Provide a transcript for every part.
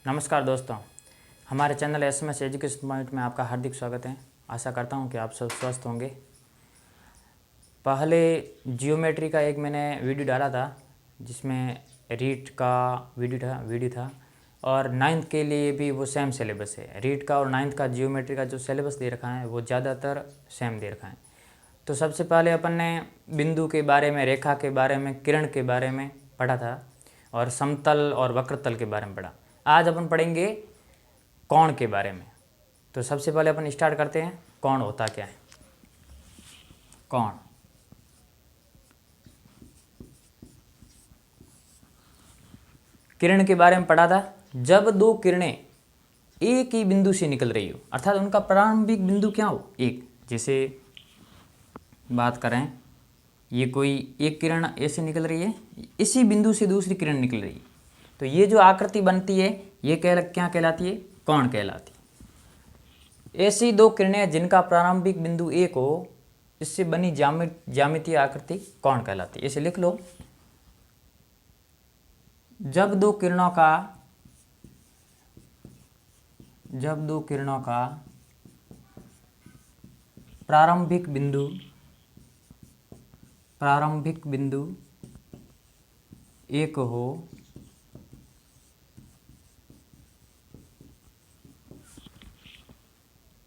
नमस्कार दोस्तों, हमारे चैनल SMS एजुकेशन पॉइंट में आपका हार्दिक स्वागत है। आशा करता हूं कि आप सब स्वस्थ होंगे। पहले जियोमेट्री का एक मैंने वीडियो डाला था जिसमें रीट का वीडियो था और 9th के लिए भी वो सेम सिलेबस है। रीट का और 9th का जियोमेट्री का जो सिलेबस दे रखा है वो ज़्यादातर सेम दे रखा है। तो सबसे पहले अपन ने बिंदु के बारे में, रेखा के बारे में, किरण के बारे में पढ़ा था और समतल और वक्रतल के बारे में पढ़ा। आज अपन पढ़ेंगे कोण के बारे में। तो सबसे पहले अपन स्टार्ट करते हैं, कोण होता क्या है। कोण किरण के बारे में पढ़ा था। जब दो किरणें एक ही बिंदु से निकल रही हो, अर्थात उनका प्रारंभिक बिंदु क्या हो, एक। जैसे बात करें, ये कोई एक किरण ऐसे निकल रही है, इसी बिंदु से दूसरी किरण निकल रही है, तो ये जो आकृति बनती है ये क्या कहलाती है, कोण कहलाती है। ऐसी दो किरणें जिनका प्रारंभिक बिंदु एक हो, इससे बनी ज्यामितीय आकृति कोण कहलाती है। इसे लिख लो। जब दो किरणों का प्रारंभिक बिंदु एक हो,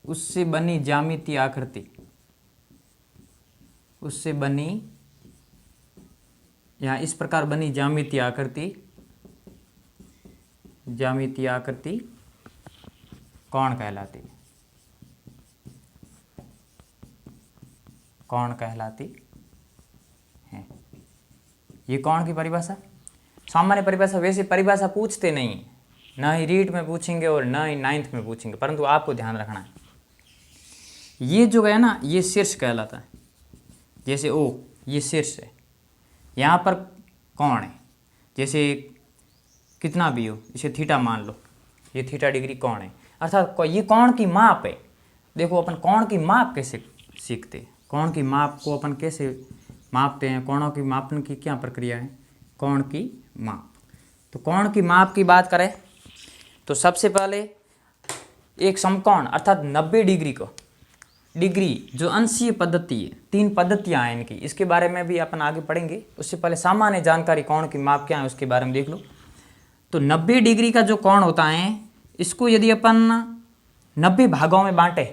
उससे बनी ज्यामितीय आकृति, यहाँ इस प्रकार बनी ज्यामितीय आकृति कोण कहलाती है। ये कोण की परिभाषा, सामान्य परिभाषा। वैसे परिभाषा पूछते नहीं, ना ही रीट में पूछेंगे और ना ही 9th में पूछेंगे, परंतु आपको ध्यान रखना है। ये जो है ना, ये शीर्ष कहलाता है। जैसे ओ, ये शीर्ष है, यहाँ पर कोण है। जैसे कितना भी हो, इसे थीटा मान लो, ये थीटा डिग्री कोण है, अर्थात ये कोण की माप है। देखो अपन कोण की माप कैसे सीखते हैं, कोण की माप को अपन कैसे मापते हैं, कोणों की मापन की क्या प्रक्रिया है, कोण की माप। तो कोण की माप की बात करें तो सबसे पहले एक समकोण अर्थात 90 डिग्री को, डिग्री जो अंशीय पद्धति है, 3 पद्धतियां हैं इनकी, इसके बारे में भी अपन आगे पढ़ेंगे। उससे पहले सामान्य जानकारी कोण की माप क्या है उसके बारे में देख लो। तो 90 डिग्री का जो कोण होता है, इसको यदि अपन 90 भागों में बांटे,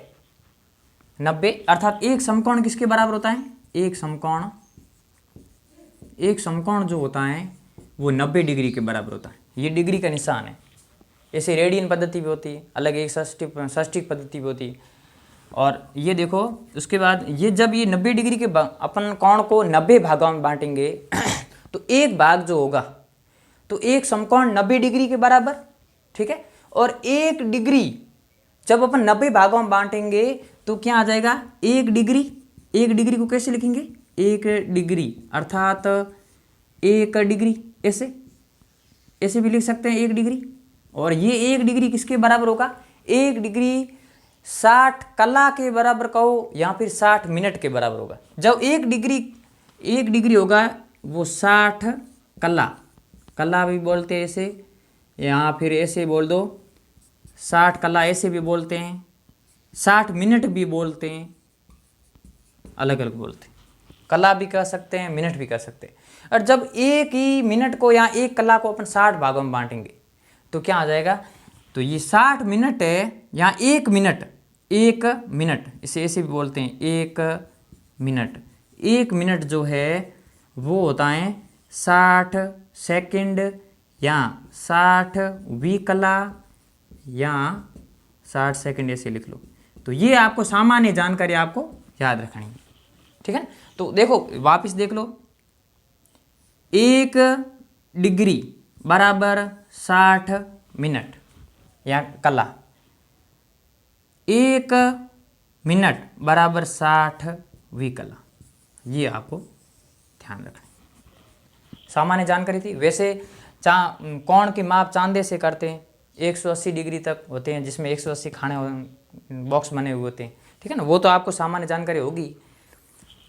90 अर्थात एक समकोण किसके बराबर होता है, एक समकोण जो होता है वो 90 डिग्री के बराबर होता है। ये डिग्री का निशान है। ऐसे रेडियन पद्धति भी होती है, अलग एक षष्टिक पद्धति भी होती है। और ये देखो, उसके बाद ये जब ये 90 डिग्री के अपन कोण को 90 भागों में बांटेंगे तो एक भाग जो होगा, तो एक समकोण 90 डिग्री के बराबर, ठीक है। और एक डिग्री जब अपन 90 भागों में बांटेंगे तो क्या आ जाएगा, एक डिग्री को कैसे लिखेंगे, एक डिग्री अर्थात एक डिग्री, ऐसे भी लिख सकते हैं, एक डिग्री। और ये एक डिग्री किसके बराबर होगा, एक डिग्री 60 कला के बराबर कहो या फिर 60 मिनट के बराबर होगा। जब एक डिग्री होगा वो 60 कला भी बोलते हैं ऐसे, या फिर ऐसे बोल दो 60 कला, ऐसे भी बोलते हैं, 60 मिनट भी बोलते हैं, अलग अलग बोलते हैं। कला भी कह सकते हैं, मिनट भी कह सकते हैं। और जब एक ही मिनट को या एक कला को अपन 60 भागों में बांटेंगे तो क्या आ जाएगा, तो ये 60 मिनट है या एक मिनट, इसे ऐसे भी बोलते हैं, एक मिनट जो है वो होता है 60 सेकंड या 60 कला या 60 सेकंड, ऐसे लिख लो। तो ये आपको सामान्य जानकारी आपको याद रखनी है, ठीक है। तो देखो वापस देख लो, एक डिग्री बराबर 60 मिनट या कला, एक मिनट बराबर 60 कला, ये आपको ध्यान रखना है। सामान्य जानकारी थी। वैसे कोण की माप चांदे से करते हैं, 180 डिग्री तक होते हैं, जिसमें 180 खाने बॉक्स बने हुए होते हैं, ठीक है ना, वो तो आपको सामान्य जानकारी होगी।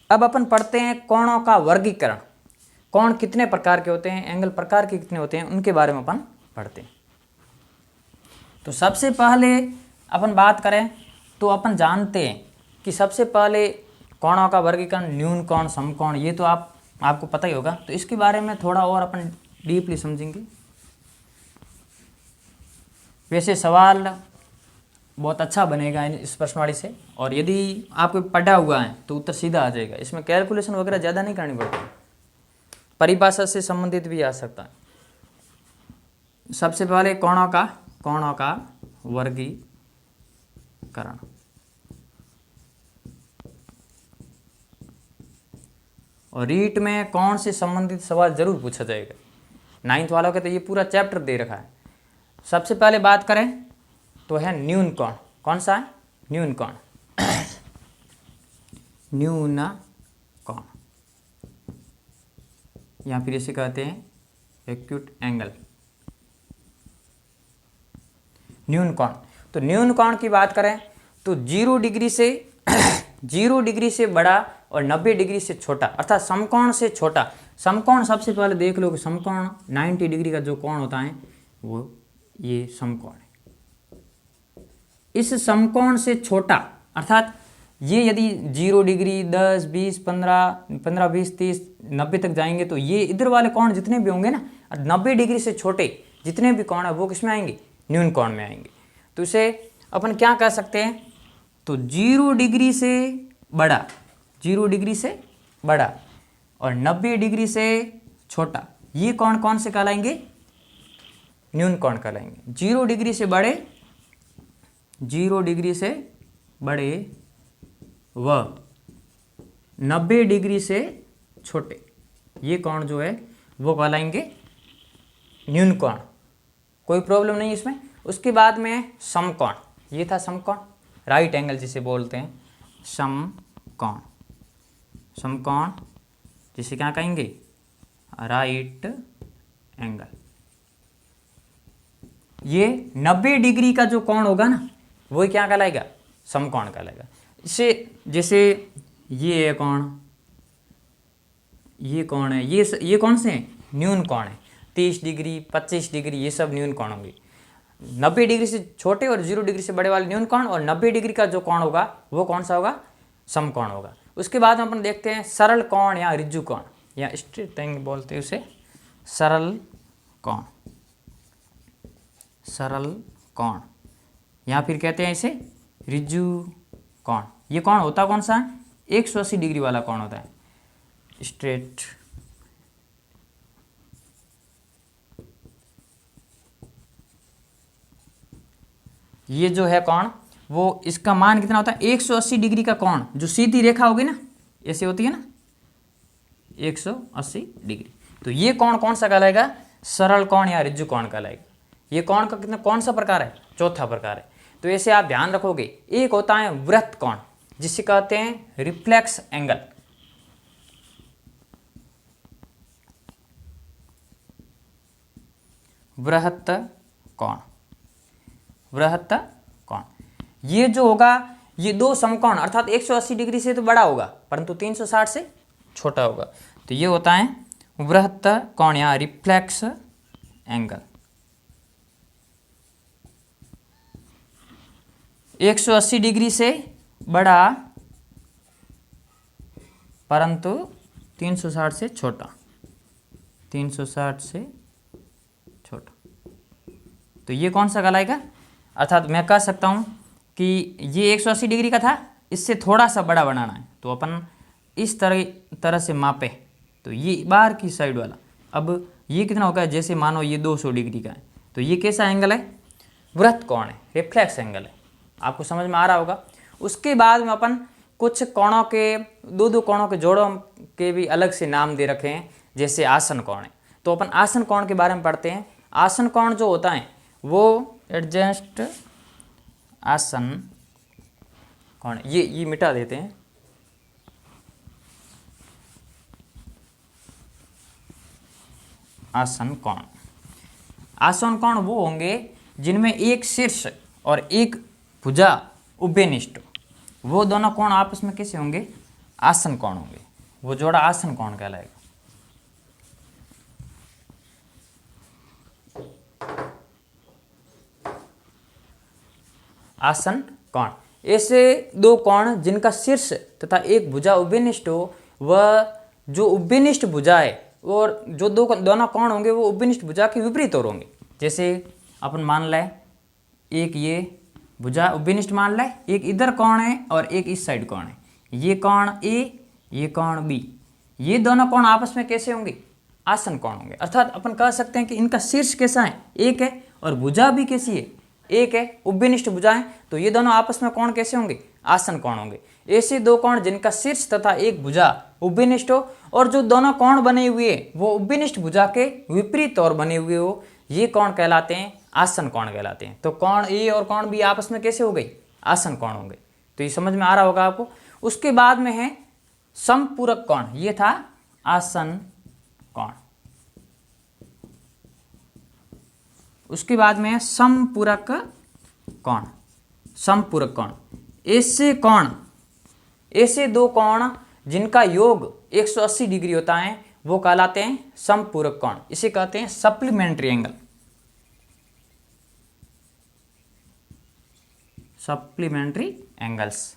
अब अपन पढ़ते हैं कोणों का वर्गीकरण। कोण कितने प्रकार के होते हैं, एंगल प्रकार के कितने होते हैं, उनके बारे में अपन पढ़ते हैं। तो सबसे पहले अपन बात करें तो अपन जानते हैं कि सबसे पहले कोणों का वर्गीकरण न्यून कोण, समकोण, ये तो आपको पता ही होगा। तो इसके बारे में थोड़ा और अपन डीपली समझेंगे। वैसे सवाल बहुत अच्छा बनेगा इस प्रश्नवाड़ी से, और यदि आपको पढ़ा हुआ है तो उत्तर सीधा आ जाएगा। इसमें कैलकुलेशन वगैरह ज़्यादा नहीं करनी पड़ती, परिभाषा से संबंधित भी आ सकता है। सबसे पहले कोणों का वर्गीकरण। और रीट में कोण से संबंधित सवाल जरूर पूछा जाएगा। 9th वालों के तो ये पूरा चैप्टर दे रखा है। सबसे पहले बात करें तो है न्यून कोण। कौन सा है? न्यून कोण। न्यून कोण, या फिर इसे कहते हैं एक्यूट एंगल, न्यून कोण। तो न्यून कोण की बात करें तो 0 डिग्री से 0 डिग्री से बड़ा और 90 डिग्री से छोटा, अर्थात समकोण से छोटा। समकोण सबसे पहले देख लो कि समकोण 90 डिग्री का जो कोण होता है वो ये समकोण है। इस समकोण से छोटा, अर्थात ये यदि 0 डिग्री, 10, 20, 15, 20, 30, 90 तक जाएंगे तो ये इधर वाले कोण जितने भी होंगे ना, 90 डिग्री से छोटे जितने भी कोण है वो किस में आएंगे? न्यून कोण में आएंगे। तो इसे अपन क्या कह सकते हैं? तो 0 डिग्री से बड़ा, 0 डिग्री से बड़ा और 90 डिग्री से छोटा, ये कोण कौन से कहलाएंगे? न्यून कोण कहलाएंगे। 0 डिग्री से बड़े, 0 डिग्री से बड़े व 90 डिग्री से छोटे, ये कोण जो है वो कहलाएंगे न्यून कोण। कोई प्रॉब्लम नहीं इसमें। उसके बाद में समकोण, ये था समकोण, राइट एंगल जिसे बोलते हैं समकोण। समकोण जिसे क्या कहेंगे? Right angle. ये 90 डिग्री का जो कोण होगा ना वो क्या कहलाएगा? समकोण कहलाएगा। इसे जैसे ये है कोण, ये कोण है, ये कौन से हैं? न्यून कोण है। 30 डिग्री, 25 डिग्री, ये सब न्यून कोण होंगे। 90 डिग्री से छोटे और 0 डिग्री से बड़े वाले न्यून कोण, और 90 डिग्री का जो कोण होगा वो कौन सा होगा? समकोण होगा। उसके बाद अपन देखते हैं सरल कोण या ऋजु कोण, या स्ट्रेट एंगल बोलते हैं उसे, सरल कोण, सरल कोण, या फिर कहते हैं इसे ऋजु कोण। ये कोण होता कौन सा है? 180 डिग्री वाला कोण होता है, स्ट्रेट। ये जो है कोण वो, इसका मान कितना होता है? 180 डिग्री का कोण, जो सीधी रेखा होगी ना, ऐसे होती है ना, 180 डिग्री। तो ये कोण कौन सा कहलाएगा? सरल कोण या ऋजु कोण कहलाएगा। ये कोण का कितना, कौन सा प्रकार है? चौथा प्रकार है। तो ऐसे आप ध्यान रखोगे। एक होता है वृत्त कोण, जिसे कहते हैं रिफ्लेक्स एंगल। वृत्त कोण, वृत्त कोण, ये जो होगा ये दो समकोण, अर्थात 180 डिग्री से तो बड़ा होगा परंतु 360 से छोटा होगा। तो ये होता है वृत्त कोण या रिफ्लेक्स एंगल। 180 डिग्री से बड़ा परंतु 360 से छोटा, 360 से छोटा। तो ये कौन सा कहलाएगा? अर्थात मैं कह सकता हूं कि ये 180 डिग्री का था, इससे थोड़ा सा बड़ा बनाना है तो अपन इस तरह से मापे तो ये बाहर की साइड वाला, अब ये कितना होगा? जैसे मानो ये 200 डिग्री का है तो ये कैसा एंगल है? वृत्त कोण है, रिफ्लेक्स एंगल है। आपको समझ में आ रहा होगा। उसके बाद में अपन कुछ कोणों के, दो कोणों के जोड़ों के भी अलग से नाम दे रखे हैं, जैसे आसन कोण है। तो अपन आसन कोण के बारे में पढ़ते हैं। आसन कोण जो होता है वो एडजस्ट आसन कोण, ये मिटा देते हैं। आसन कोण, आसन कोण वो होंगे जिनमें एक शीर्ष और एक भुजा उभयनिष्ठ, वो दोनों कोण आपस में कैसे होंगे? आसन कोण होंगे। वो जोड़ा आसन कोण कहलाएगा। आसन कोण। ऐसे दो कोण जिनका शीर्ष तथा एक भुजा उभयनिष्ठ हो, वह जो उभयनिष्ठ भुजा है और जो दोनों कोण होंगे वो उभयनिष्ठ भुजा के विपरीत और होंगे। जैसे अपन मान लें एक ये भुजा उभयनिष्ठ मान लें, एक इधर कोण है और एक इस साइड कोण है, ये कोण ए, ये कोण बी, ये दोनों कोण आपस में कैसे होंगे? आसन कोण होंगे। अर्थात अपन कह सकते हैं कि इनका शीर्ष कैसा है? एक है, और भुजा भी कैसी है? एक है, उभयनिष्ठ भुजा है, तो ये दोनों आपस में कोण कैसे होंगे? आसन कोण होंगे। ऐसे दो कोण जिनका शीर्ष तथा एक भुजा उभयनिष्ठ हो और जो दोनों कोण बने हुए वो उभयनिष्ठ भुजा के विपरीत और बने हुए हो, ये कोण कहलाते हैं आसन कोण कहलाते हैं। तो कोण ए और कोण बी आपस में कैसे हो गई? आसन कोण होंगे। तो ये समझ में आ रहा होगा आपको। उसके बाद में है समपूरक कोण, ये था आसन कोण। उसके बाद में है समपूरक कोण। समपूरक कोण ऐसे दो कोण जिनका योग 180 डिग्री होता है वो कहलाते हैं समपूरक कोण। इसे कहते हैं सप्लीमेंट्री एंगल। सप्लीमेंट्री एंगल्स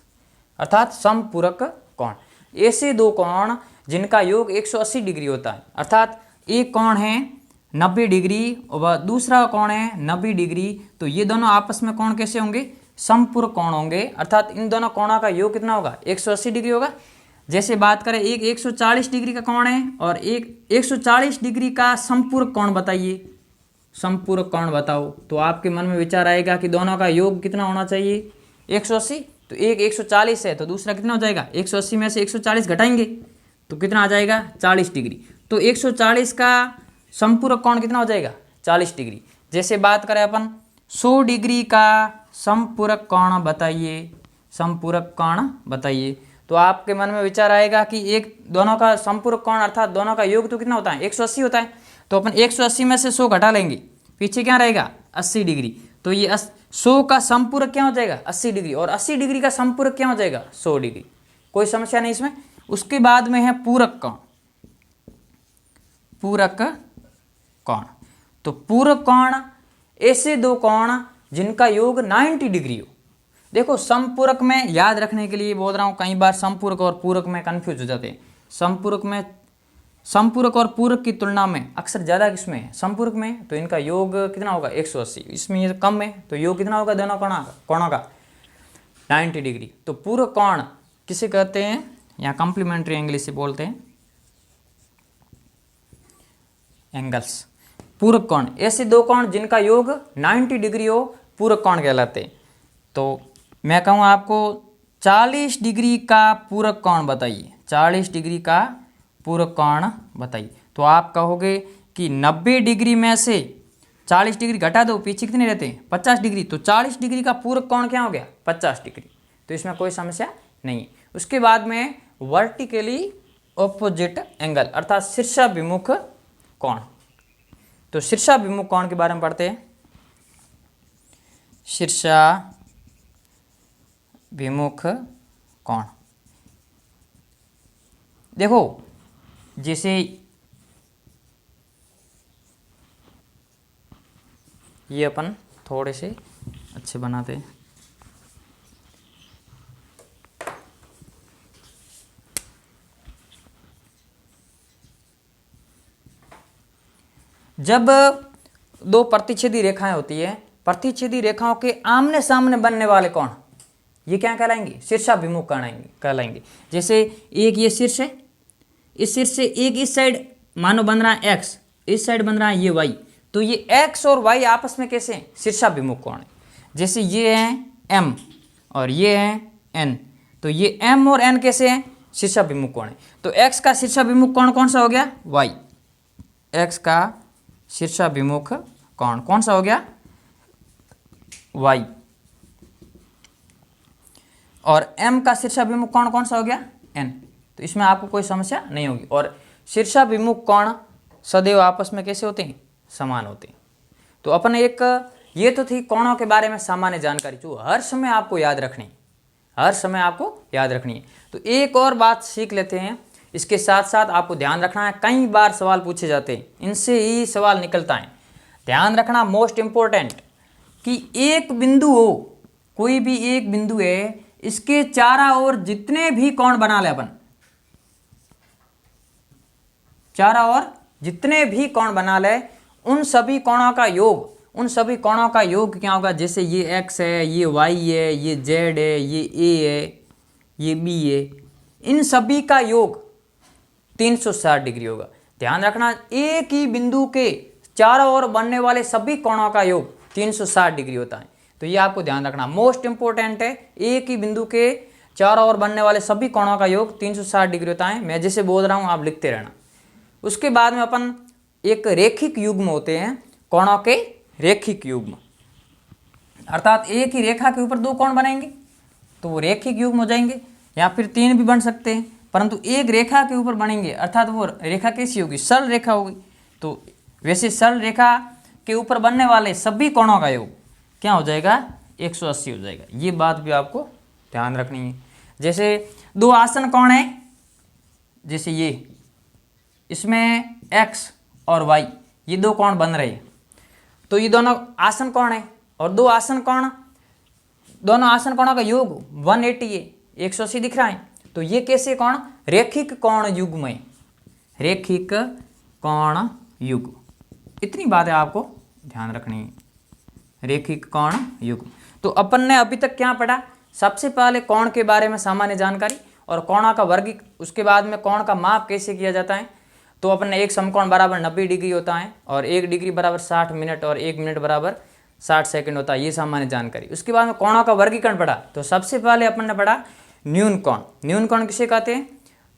अर्थात समपूरक कोण। ऐसे दो कोण जिनका योग 180 डिग्री होता है, अर्थात एक कोण है 90 डिग्री और दूसरा कोण है 90 डिग्री, तो ये दोनों आपस में कोण कैसे होंगे? समपूरक कोण होंगे। अर्थात इन दोनों कोणों का योग कितना होगा? 180 डिग्री होगा। जैसे बात करें एक 140 डिग्री का कोण है और एक 140 डिग्री का समपूरक कोण बताइए, समपूरक कोण बताओ, तो आपके मन में विचार आएगा कि दोनों का योग कितना होना चाहिए? 180। तो एक 140 है तो दूसरा कितना हो जाएगा? 180 में से 140 घटाएंगे तो कितना आ जाएगा? 40 डिग्री। तो 140 का समपूरक कोण कितना हो जाएगा? 40 डिग्री। जैसे बात करें अपन 100 डिग्री का समपूरक कोण बताइए, समपूरक कोण बताइए, तो आपके मन में विचार आएगा कि एक दोनों का समपूरक कोण अर्थात दोनों का योग तो कितना होता है? 180 होता है। तो अपन 180 में से 100 घटा लेंगे, पीछे क्या रहेगा? 80 डिग्री। तो ये 100 का समपूरक क्या हो जाएगा? 80 डिग्री। और 80 डिग्री का समपूरक क्या हो जाएगा? 100 डिग्री। कोई समस्या नहीं इसमें। उसके बाद में है पूरक कोण। पूरक कोण, तो पूरक कोण ऐसे दो कोण जिनका योग 90 डिग्री हो। देखो समपूरक में याद रखने के लिए बोल रहा हूं, कई बार समपूरक और पूरक में कंफ्यूज हो जाते हैं। समपूरक और पूरक की तुलना में अक्सर ज़्यादा किसमें है? समपूरक में। तो इनका योग कितना होगा? 180। इसमें ये कम है तो योग कितना होगा दोनों कोणों का? 90 डिग्री। तो पूरक कोण किसे कहते हैं? यहाँ कॉम्प्लीमेंट्री एंगल से बोलते हैं, एंगल्स। पूरक कोण ऐसे दो कोण जिनका योग 90 डिग्री हो, पूरक कोण कहलाते हैं। तो मैं कहूँ आपको 40 डिग्री का पूरक कोण बताइए, 40 डिग्री का पूरक कोण बताइए। तो आप कहोगे कि 90 डिग्री में से 40 डिग्री घटा दो, पीछे कितने रहते हैं? 50 डिग्री। तो 40 डिग्री का पूरक कोण क्या हो गया? 50 डिग्री। तो इसमें कोई समस्या नहीं है। उसके बाद में वर्टिकली ऑपोजिट एंगल अर्थात शीर्षाभिमुख कोण। तो शीर्षाभिमुख कोण के बारे में पढ़ते हैं। शीर्षाभिमुख कोण देखो, जैसे ये अपन थोड़े से अच्छे बनाते हैं। जब दो प्रतिच्छेदी रेखाएं होती है, प्रतिच्छेदी रेखाओं के आमने सामने बनने वाले कोण ये क्या कहलाएंगे? शीर्षाभिमुख कहलाएंगे। जैसे एक ये शीर्ष है, इस शीर्ष से एक इस साइड मानो बन रहा है x, इस साइड बन रहा है ये y, तो ये x और y आपस में कैसे हैं? शीर्षाभिमुख कोण है। जैसे ये है m और ये है n, तो ये m और n कैसे हैं? शीर्षाभिमुख कोण है। तो x का शीर्षाभिमुख कोण कौन सा हो गया? y। x का शीर्षाभिमुख कोण कौन सा हो गया? y। और m का शीर्षाभिमुख कोण कौन सा हो गया? n। तो इसमें आपको कोई समस्या नहीं होगी। और शीर्षाभिमुख कोण सदैव आपस में कैसे होते हैं? समान होते हैं। तो अपन एक ये तो थी कोणों के बारे में सामान्य जानकारी जो हर समय आपको याद रखनी है, हर समय आपको याद रखनी है। तो एक और बात सीख लेते हैं, इसके साथ साथ आपको ध्यान रखना है, कई बार सवाल पूछे जाते हैं, इनसे ही सवाल निकलता है। ध्यान रखना मोस्ट इम्पोर्टेंट कि एक बिंदु हो, कोई भी एक बिंदु है, इसके चारों ओर जितने भी कोण बना ले अपन, चारों ओर जितने भी कोण बना ले, उन सभी कोणों का योग, उन सभी कोणों का योग क्या होगा? जैसे ये x है, ये y है, ये z है, ये a है, ये b है, इन सभी का योग 360 डिग्री होगा। ध्यान रखना, एक ही बिंदु के चारों ओर बनने वाले सभी कोणों का योग 360 डिग्री होता है। तो ये आपको ध्यान रखना, मोस्ट इंपोर्टेंट है। एक ही बिंदु के चारों ओर बनने वाले सभी कोणों का योग 360 डिग्री होता है। मैं जैसे बोल रहा हूं आप लिखते रहना। उसके बाद में अपन एक रेखिक युग्म होते हैं, कोणों के रेखिक युग्म, अर्थात एक ही रेखा के ऊपर दो कोण बनेंगे तो वो रेखिक युग्म हो जाएंगे, या फिर तीन भी बन सकते हैं, परंतु एक रेखा के ऊपर बनेंगे अर्थात वो रेखा कैसी होगी? सरल रेखा होगी। तो वैसे सरल रेखा के ऊपर बनने वाले सभी कोणों का योग क्या हो जाएगा? 180 हो जाएगा। ये बात भी आपको ध्यान रखनी है। जैसे दो आसन कोण है, जैसे ये, इसमें x और y ये दो कोण बन रहे हैं, तो ये दोनों आसन कोण है और दो आसन कोण, दोनों आसन कोणों का योग 180 है, 180 दिख रहा है। तो ये कैसे कोण? रेखिक कोण युग्म है, रेखिक कोण युग्म। इतनी बातें आपको ध्यान रखनी है, रेखिक कोण युग्म। तो अपन ने अभी तक क्या पढ़ा? सबसे पहले कोण के बारे में सामान्य जानकारी और कोणों का वर्ग, उसके बाद में कोण का माप कैसे किया जाता है। तो अपन ने एक समकोण बराबर 90 डिग्री होता है और 1 डिग्री बराबर 60 मिनट और 1 मिनट बराबर 60 सेकंड होता है, ये सामान्य जानकारी। उसके बाद में कोणों का वर्गीकरण पढ़ा। तो सबसे पहले अपन ने पढ़ा न्यून कोण। न्यून कोण किसे कहते हैं?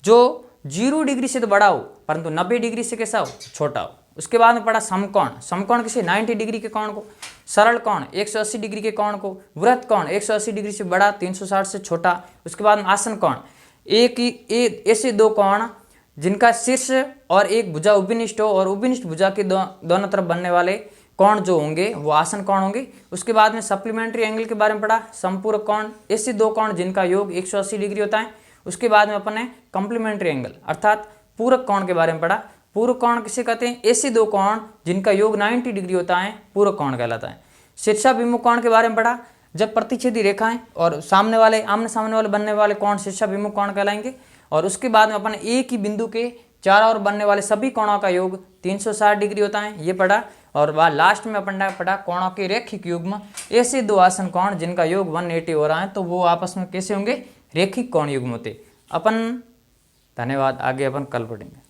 जो 0 डिग्री से तो बड़ा हो परंतु 90 डिग्री से कैसा हो? छोटा हो। उसके बाद में पढ़ा समकोण। समकोण किसे? 90 डिग्री के कोण को। सरल कोण 180 डिग्री के कोण को। वृत्त कोण 180 डिग्री से बड़ा, 360 से छोटा। उसके बाद में आसन कोण, ऐसे दो कोण जिनका शीर्ष और एक भुजा उभयनिष्ठ हो और उभयनिष्ठ भुजा के दोनों तरफ बनने वाले कोण जो होंगे वो आसन कोण होंगे। उसके बाद में सप्लीमेंट्री एंगल के बारे में पढ़ा, संपूरक कोण, ऐसे दो कोण जिनका योग 180 डिग्री होता है। उसके बाद में अपन ने कॉम्प्लीमेंट्री एंगल अर्थात पूरक कोण के बारे में पढ़ा। पूरक कोण किसे कहते हैं? ऐसे दो कोण जिनका योग 90 डिग्री होता है, पूरक कोण कहलाता है। शीर्षाभिमुख कोण के बारे में पढ़ा, जब प्रतिच्छेदी रेखाएं और सामने वाले आमने सामने वाले बनने वाले कोण शीर्षाभिमुख कोण कहलाएंगे। और उसके बाद में अपन एक ही बिंदु के चारों ओर बनने वाले सभी कोणों का योग 360 डिग्री होता है, ये पढ़ा। और बाद लास्ट में अपन ने पढ़ा कोणों के रेखिक युग्म, ऐसे दो आसन कोण जिनका योग 180 हो रहा है तो वो आपस में कैसे होंगे? रेखिक कोण युग्म होते अपन। धन्यवाद, आगे अपन कल पढ़ेंगे।